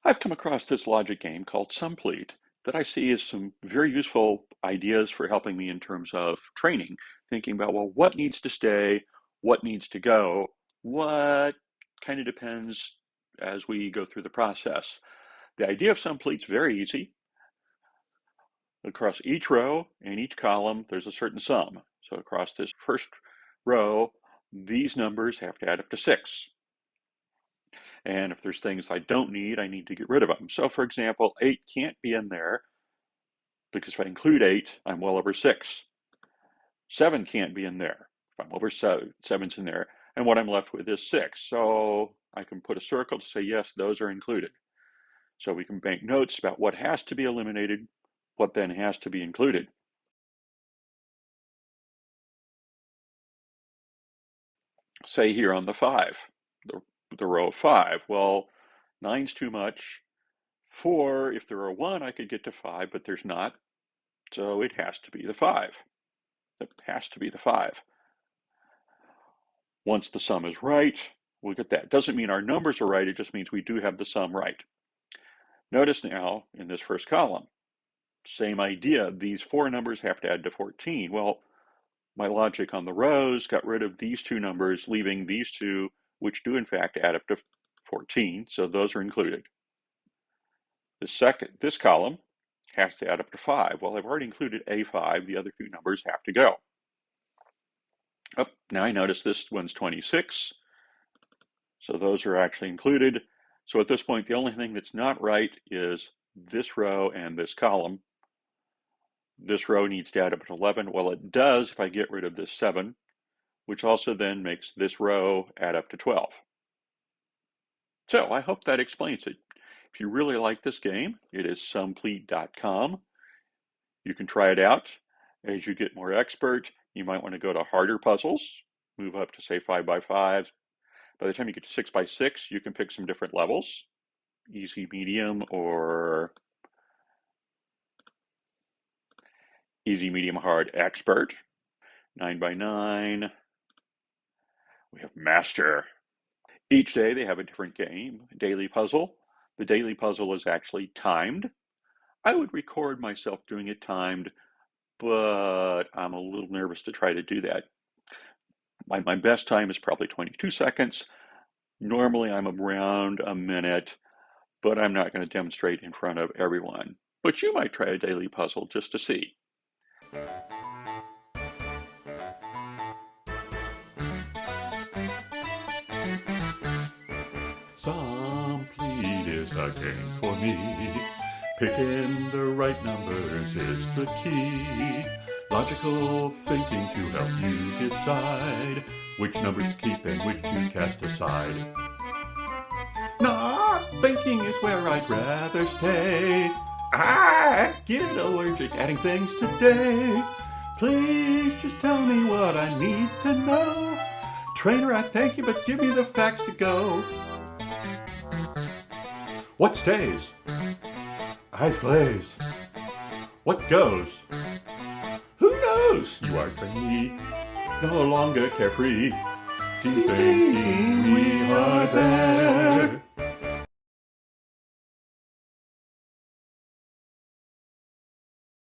I've come across this logic game called sumplete that I see as some very useful ideas for helping me in terms of training, thinking about, well, what needs to stay, what needs to go, what kind of depends as we go through the process. The idea of sumplete is very easy. Across each row and each column, there's a certain sum. So across this first row, these numbers have to add up to 6. And if there's things I don't need, I need to get rid of them. So for example, 8 can't be in there because if I include 8, I'm well over 6. 7 can't be in there. If I'm over 7, 7's in there. And what I'm left with is 6. So I can put a circle to say, yes, those are included. So we can make notes about what has to be eliminated, what then has to be included. Say here on the 5, the row of 5. Well, 9's too much. 4, if there were 1, I could get to 5, but there's not. So it has to be the 5. It has to be the 5. Once the sum is right, we'll get that. Doesn't mean our numbers are right, it just means we do have the sum right. Notice now in this first column, same idea, these 4 numbers have to add to 14. Well, my logic on the rows got rid of these 2 numbers, leaving these 2, which do in fact add up to 14, so those are included. This column has to add up to 5. Well, I've already included A5, the other 2 numbers have to go. Oh, now I notice this one's 26, so those are actually included. So at this point, the only thing that's not right is this row and this column. This row needs to add up to 11. Well, it does if I get rid of this 7, which also then makes this row add up to 12. So I hope that explains it. If you really like this game, it is sumplete.com. You can try it out. As you get more expert, you might want to go to harder puzzles, move up to say 5x5. By the time you get to 6x6, you can pick some different levels, easy, medium, or easy, medium, hard, expert. 9x9. We have master. Each day they have a different game, daily puzzle. The daily puzzle is actually timed. I would record myself doing it timed, but I'm a little nervous to try to do that. My best time is probably 22 seconds. Normally I'm around a minute, but I'm not going to demonstrate in front of everyone. But you might try a daily puzzle just to see. Sumplete is a game for me. Picking the right numbers is the key. Logical thinking to help you decide which numbers to keep and which to cast aside. Not thinking is where I'd rather stay. I get allergic adding things today. Please just tell me what I need to know. Trainer, I thank you, but give me the facts to go. What stays? Eyes glaze. What goes? Who knows? You are trainee, no longer carefree. Thinking we are there.